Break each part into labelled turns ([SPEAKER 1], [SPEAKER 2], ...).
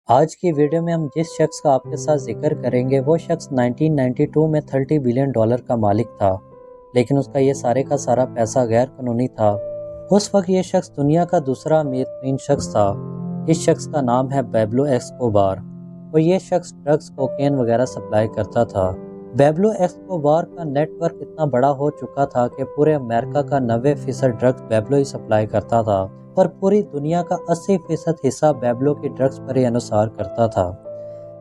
[SPEAKER 1] آج کی ویڈیو میں ہم جس شخص کا آپ کے ساتھ ذکر کریں گے وہ شخص 1992 میں $30 بلین کا مالک تھا، لیکن اس کا یہ سارے کا سارا پیسہ غیر قانونی تھا۔ اس وقت یہ شخص دنیا کا دوسرا امیر ترین شخص تھا۔ اس شخص کا نام ہے پیبلو ایسکوبار اور یہ شخص ڈرگز، کوکین وغیرہ سپلائی کرتا تھا۔ پیبلو ایسکوبار کا نیٹ ورک اتنا بڑا ہو چکا تھا کہ پورے امریکہ کا 90% ڈرگز پیبلو ہی سپلائی کرتا تھا اور پوری دنیا کا 80% حصہ پیبلو کی ڈرگز پر ہی انحصار کرتا تھا۔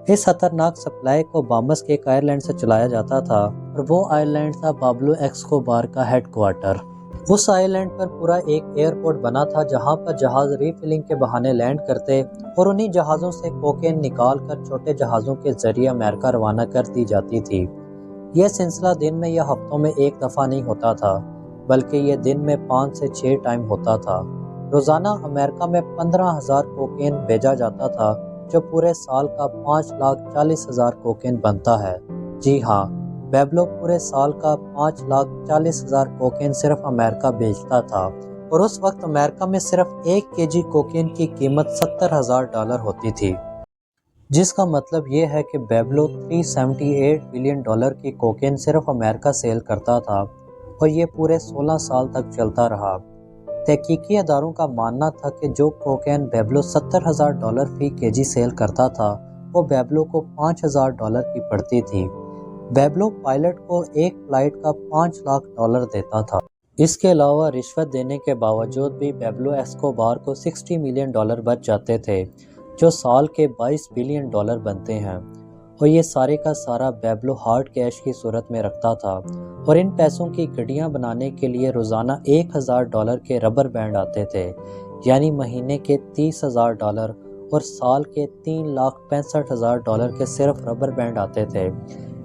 [SPEAKER 1] اس خطرناک سپلائی کو بامس کے ایک آئرلینڈ سے چلایا جاتا تھا اور وہ آئرلینڈ تھا پیبلو ایسکوبار کا ہیڈ کوارٹر۔ اس آئرلینڈ پر پورا ایک ایئرپورٹ بنا تھا جہاں پر جہاز ریفلنگ کے بہانے لینڈ کرتے اور انہی جہازوں سے کوکین نکال کر چھوٹے جہازوں کے ذریعے امریکہ روانہ کر دی جاتی تھی۔ یہ سلسلہ دن میں یا ہفتوں میں ایک دفعہ نہیں ہوتا تھا، بلکہ یہ دن میں 5 سے 6 ٹائم ہوتا تھا۔ روزانہ امریکہ میں 15,000 کوکین بھیجا جاتا تھا، جو پورے سال کا 5,40,000 کوکین بنتا ہے۔ جی ہاں، پیبلو پورے سال کا 5,40,000 کوکین صرف امریکہ بیچتا تھا اور اس وقت امریکہ میں صرف 1 kg کوکین کی قیمت $70,000 ہوتی تھی، جس کا مطلب یہ ہے کہ پیبلو $378 بلین کی کوکین صرف امریکہ سیل کرتا تھا اور یہ پورے 16 سال تک چلتا رہا۔ تحقیقی اداروں کا ماننا تھا کہ جو کوکین پیبلو $70,000 فی kg سیل کرتا تھا وہ پیبلو کو $5,000 کی پڑتی تھی۔ پیبلو پائلٹ کو ایک فلائٹ کا $5 لاکھ دیتا تھا۔ اس کے علاوہ رشوت دینے کے باوجود بھی پیبلو ایسکوبار کو $60 ملین بچ جاتے تھے، جو سال کے $22 بلین بنتے ہیں، اور یہ سارے کا سارا پیبلو ہارڈ کیش کی صورت میں رکھتا تھا اور ان پیسوں کی گڈیاں بنانے کے لیے روزانہ $1,000 کے ربر بینڈ آتے تھے، یعنی مہینے کے $30,000 اور سال کے $3,65,000 کے صرف ربر بینڈ آتے تھے۔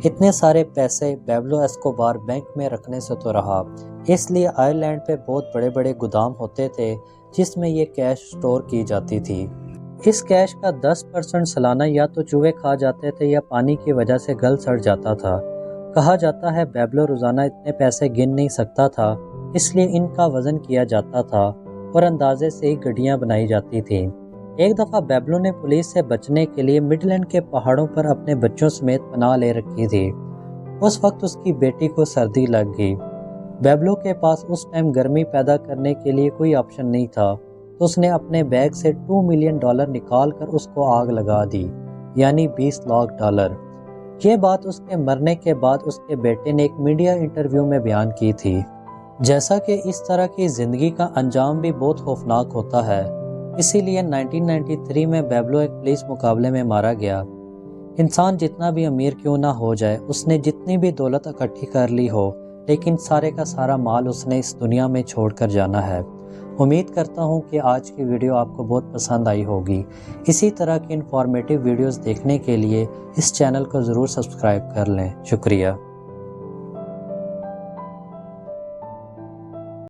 [SPEAKER 1] اتنے سارے پیسے پیبلو ایسکوبار بینک میں رکھنے سے تو رہا، اس لیے آئرلینڈ پہ بہت بڑے بڑے گودام ہوتے تھے جس میں یہ کیش سٹور کی جاتی تھی۔ اس کیش کا 10% سالانہ یا تو چوہے کھا جاتے تھے یا پانی کی وجہ سے گل سڑ جاتا تھا۔ کہا جاتا ہے پیبلو روزانہ اتنے پیسے گن نہیں سکتا تھا، اس لیے ان کا وزن کیا جاتا تھا اور اندازے سے ہی گڈیاں بنائی جاتی تھیں۔ ایک دفعہ پیبلو نے پولیس سے بچنے کے لیے مڈلینڈ کے پہاڑوں پر اپنے بچوں سمیت پناہ لے رکھی تھی۔ اس وقت اس کی بیٹی کو سردی لگ گئی۔ پیبلو کے پاس اس ٹائم گرمی پیدا کرنے کے لیے کوئی آپشن نہیں تھا، تو اس نے اپنے بیگ سے $2 ملین نکال کر اس کو آگ لگا دی، یعنی $20 لاکھ۔ یہ بات اس کے مرنے کے بعد اس کے بیٹے نے ایک میڈیا انٹرویو میں بیان کی تھی۔ جیسا کہ اس طرح کی زندگی کا انجام بھی بہت خوفناک ہوتا ہے، اسی لیے 1993 میں پیبلو ایک پولیس مقابلے میں مارا گیا۔ انسان جتنا بھی امیر کیوں نہ ہو جائے، اس نے جتنی بھی دولت اکٹھی کر لی ہو، لیکن سارے کا سارا مال اس نے اس دنیا میں چھوڑ کر جانا ہے۔ امید کرتا ہوں کہ آج کی ویڈیو آپ کو بہت پسند آئی ہوگی۔ اسی طرح کی انفارمیٹیو ویڈیوز دیکھنے کے لیے اس چینل کو ضرور سبسکرائب کر لیں۔ شکریہ۔